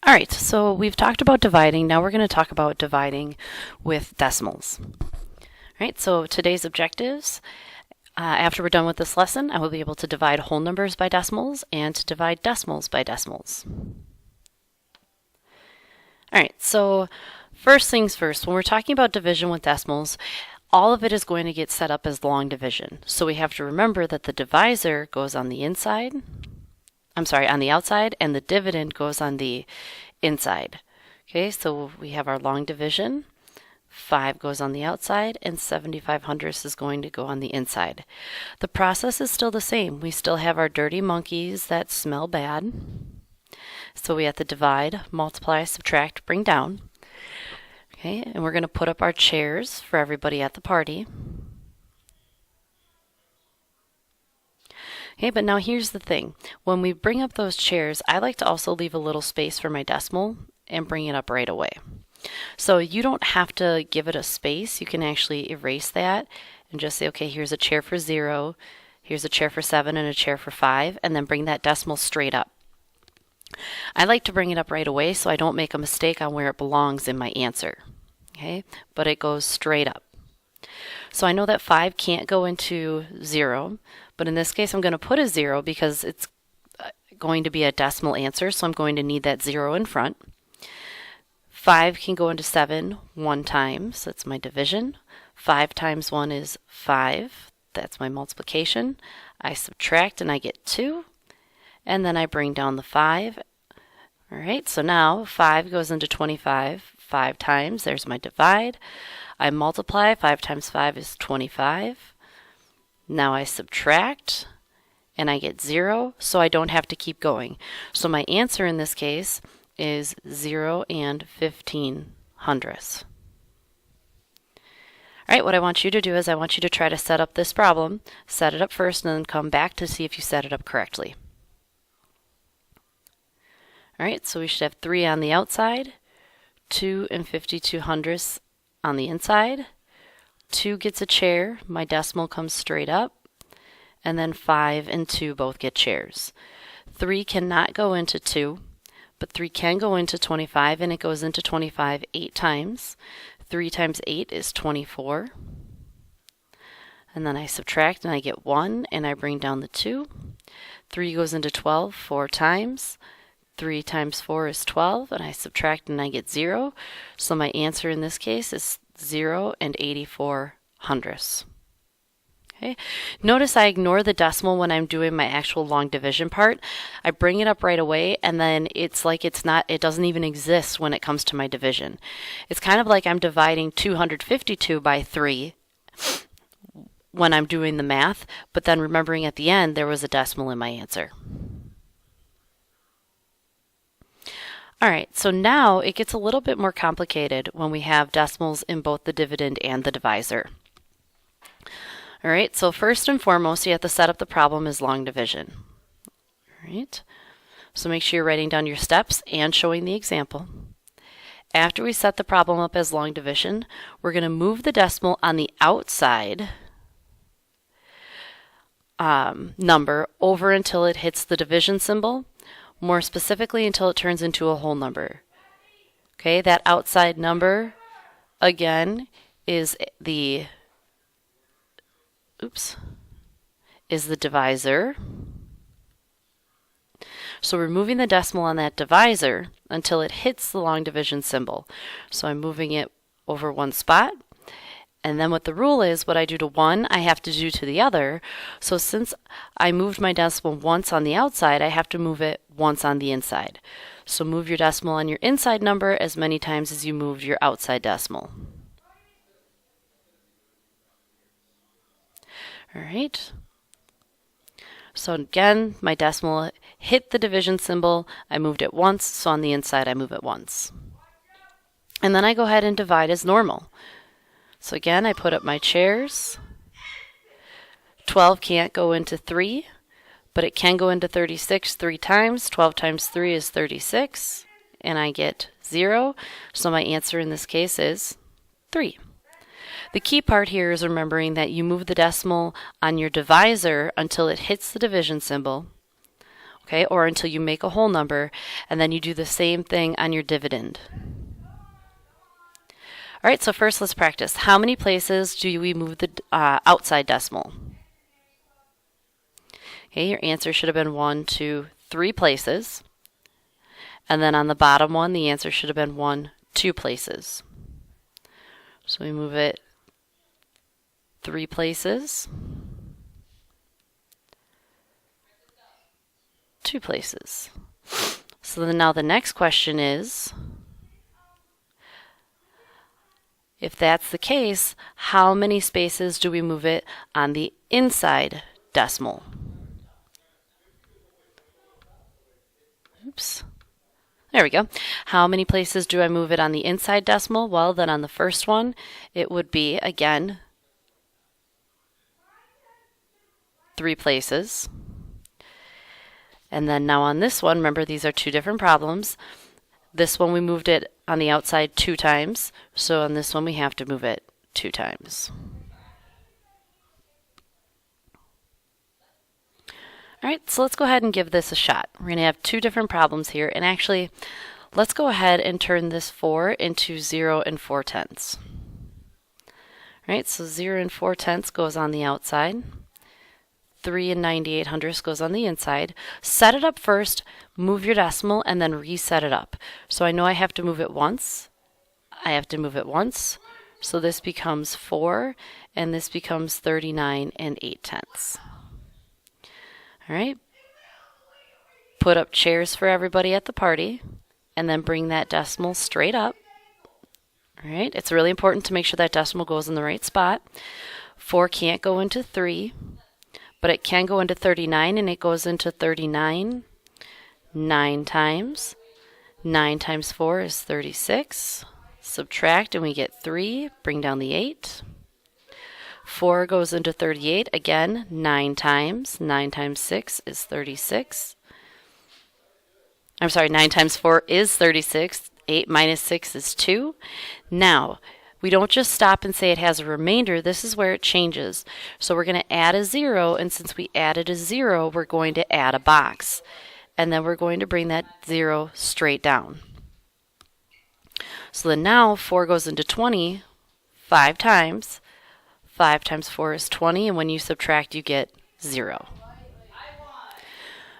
All right, so we've talked about dividing. Now we're going to talk about dividing with decimals. All right, so today's objectives. After we're done with this lesson, I will be able to divide whole numbers by decimals and to divide decimals by decimals. All right, so first things first, when we're talking about division with decimals, all of it is going to get set up as long division. So we have to remember that the divisor goes on the inside, on the outside, and the dividend goes on the inside. Okay, so we have our long division. 5 goes on the outside, and 7/500 is going to go on the inside. The process is still the same. We still have our dirty monkeys that smell bad. So we have to divide, multiply, subtract, bring down. Okay, and we're going to put up our chairs for everybody at the party. Okay, but now here's the thing. When we bring up those chairs, I like to also leave a little space for my decimal and bring it up right away. So you don't have to give it a space. You can actually erase that and just say, okay, here's a chair for 0, here's a chair for 7, and a chair for 5, and then bring that decimal straight up. I like to bring it up right away so I don't make a mistake on where it belongs in my answer. Okay, but it goes straight up. So I know that 5 can't go into 0, but in this case I'm going to put a 0 because it's going to be a decimal answer, so I'm going to need that 0 in front. 5 can go into 7 one time, so that's my division. 5 times 1 is 5, that's my multiplication. I subtract and I get 2, and then I bring down the 5. All right, so now 5 goes into 25 5 times, there's my divide. I multiply, 5 times 5 is 25. Now I subtract, and I get 0, so I don't have to keep going. So my answer in this case is 0 and 15/100. All right, what I want you to do is I want you to try to set up this problem, set it up first, and then come back to see if you set it up correctly. All right, so we should have 3 on the outside, 2 and 52/100 on the inside. 2 gets a chair, my decimal comes straight up, and then 5 and 2 both get chairs. 3 cannot go into 2, but 3 can go into 25, and it goes into 25 8 times. 3 times 8 is 24. And then I subtract and I get 1, and I bring down the 2. 3 goes into 12 4 times. 3 times 4 is 12, and I subtract and I get 0. So my answer in this case is 0 and 84/100. Okay. Notice I ignore the decimal when I'm doing my actual long division part. I bring it up right away, and then it's like it doesn't even exist when it comes to my division. It's kind of like I'm dividing 252 by 3 when I'm doing the math, but then remembering at the end there was a decimal in my answer. All right, so now it gets a little bit more complicated when we have decimals in both the dividend and the divisor. All right, so first and foremost, you have to set up the problem as long division. All right, so make sure you're writing down your steps and showing the example. After we set the problem up as long division, we're going to move the decimal on the outside number over until it hits the division symbol, more specifically until it turns into a whole number. Okay, that outside number, again, is the divisor. So we're moving the decimal on that divisor until it hits the long division symbol. So I'm moving it over one spot. And then what the rule is, what I do to one, I have to do to the other. So since I moved my decimal once on the outside, I have to move it once on the inside. So move your decimal on your inside number as many times as you moved your outside decimal. All right. So again, my decimal hit the division symbol. I moved it once, so on the inside I move it once. And then I go ahead and divide as normal. So again, I put up my chairs. 12 can't go into 3, but it can go into 36 3 times. 12 times 3 is 36, and I get 0. So my answer in this case is 3. The key part here is remembering that you move the decimal on your divisor until it hits the division symbol, okay, or until you make a whole number, and then you do the same thing on your dividend. All right, so first let's practice. How many places do we move the outside decimal? Okay, your answer should have been 1, 2, 3 places. And then on the bottom one, the answer should have been 1, 2 places. So we move it 3 places, 2 places. So then now the next question is, if that's the case, how many spaces do we move it on the inside decimal? Oops. There we go. How many places do I move it on the inside decimal? Well, then on the first one, it would be, again, 3 places. And then now on this one, remember these are 2 different problems. This one we moved it on the outside 2 times. So on this one we have to move it 2 times. All right, so let's go ahead and give this a shot. We're going to have 2 different problems here. And actually, let's go ahead and turn this 4 into 0 and 4/10. All right, so 0 and 4/10 goes on the outside. 3 and 9800ths goes on the inside. Set it up first, move your decimal, and then reset it up. So I know I have to move it once. I have to move it once. So this becomes 4, and this becomes 39 and 8/10. All right. Put up chairs for everybody at the party, and then bring that decimal straight up. All right. It's really important to make sure that decimal goes in the right spot. 4 can't go into 3. But it can go into 39, and it goes into 39 9 times. 9 times 4 is 36. Subtract, and we get 3. Bring down the 8. 4 goes into 38. Again, 9 times. 9 times 6 is 36. I'm sorry, 9 times 4 is 36. 8 minus 6 is 2. Now, we don't just stop and say it has a remainder. This is where it changes. So we're going to add a 0, and since we added a 0, we're going to add a box. And then we're going to bring that 0 straight down. So then now 4 goes into 20 5 times. 5 times 4 is 20, and when you subtract, you get 0.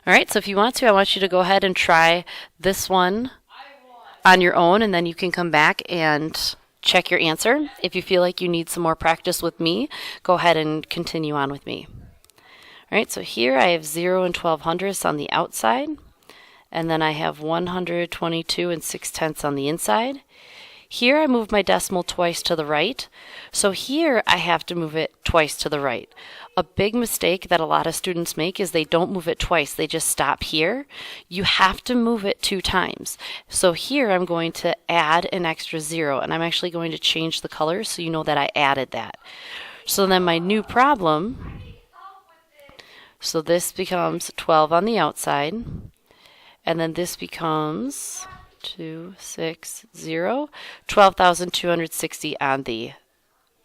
All right, so if you want to, I want you to go ahead and try this one on your own, and then you can come back and check your answer. If you feel like you need some more practice with me, go ahead and continue on with me. All right, so here I have 0 and 1200ths on the outside, and then I have 122 and 6/10 on the inside. Here I move my decimal twice to the right, so here I have to move it twice to the right. A big mistake that a lot of students make is they don't move it twice, they just stop here. You have to move it 2 times. So here I'm going to add an extra 0, and I'm actually going to change the color so you know that I added that. So then my new problem, so this becomes 12 on the outside, and then this becomes 12,260 on the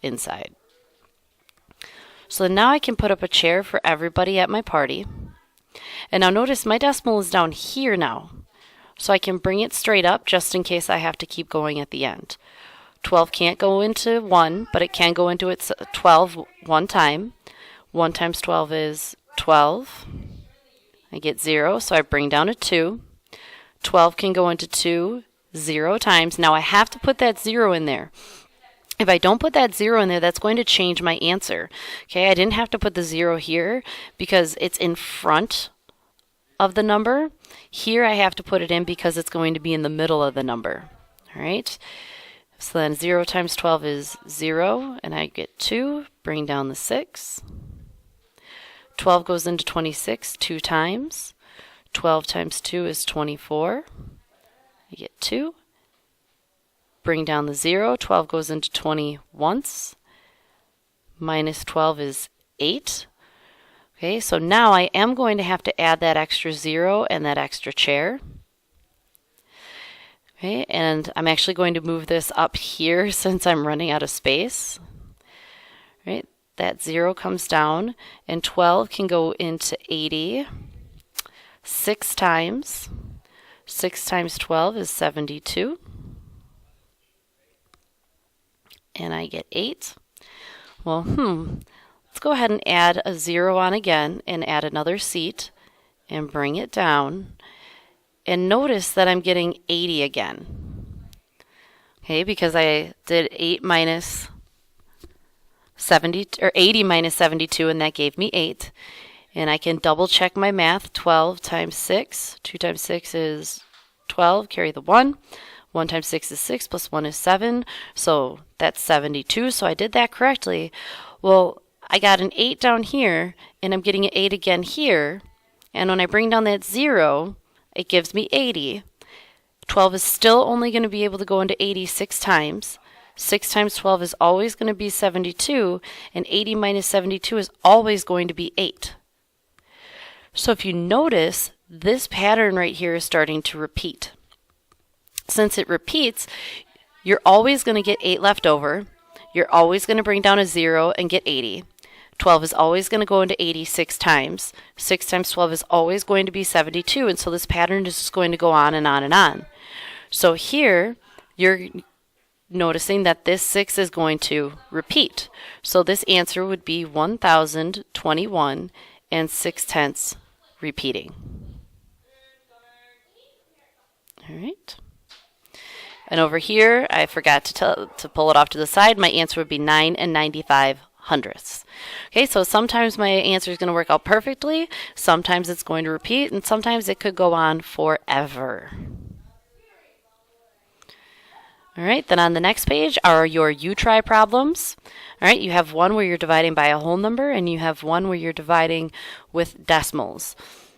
inside. So now I can put up a chair for everybody at my party. And now notice my decimal is down here now. So I can bring it straight up just in case I have to keep going at the end. 12 can't go into 1, but it can go into its 12 one time. 1 times 12 is 12. I get 0, so I bring down a 2. 12 can go into 2 0 times. Now I have to put that 0 in there. If I don't put that 0 in there, that's going to change my answer. Okay, I didn't have to put the 0 here because it's in front of the number. Here I have to put it in because it's going to be in the middle of the number. All right, so then 0 times 12 is 0, and I get 2. Bring down the 6. 12 goes into 26 2 times. 12 times 2 is 24. I get 2. Bring down the 0. 12 goes into 20 once. Minus 12 is 8. Okay, so now I am going to have to add that extra 0 and that extra chair. Okay, and I'm actually going to move this up here since I'm running out of space. Right, that 0 comes down, and 12 can go into 80. 6 times. 6 times 12 is 72. And I get 8. Well, let's go ahead and add a 0 on again and add another seat and bring it down. And notice that I'm getting 80 again. Okay, because I did 8 minus 70, or 80 minus 72, and that gave me 8. And I can double check my math. 12 times 6. 2 times 6 is 12. Carry the 1. 1 times 6 is 6, plus 1 is 7. So that's 72. So I did that correctly. Well, I got an 8 down here, and I'm getting an 8 again here. And when I bring down that 0, it gives me 80. 12 is still only going to be able to go into 80 6 times. 6 times 12 is always going to be 72, and 80 minus 72 is always going to be 8. So if you notice, this pattern right here is starting to repeat. Since it repeats, you're always going to get 8 left over. You're always going to bring down a 0 and get 80. 12 is always going to go into 80 6 times. 6 times 12 is always going to be 72, and so this pattern is just going to go on and on and on. So here, you're noticing that this 6 is going to repeat. So this answer would be 1021 and 6/10 repeating. All right. And over here, I forgot to pull it off to the side. My answer would be 9 95 hundredths. Okay, so sometimes my answer is going to work out perfectly, sometimes it's going to repeat, and sometimes it could go on forever. All right, then on the next page are your U-try problems. All right, you have one where you're dividing by a whole number, and you have one where you're dividing with decimals.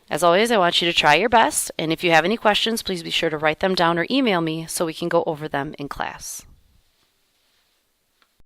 As always, I want you to try your best, and if you have any questions, please be sure to write them down or email me so we can go over them in class.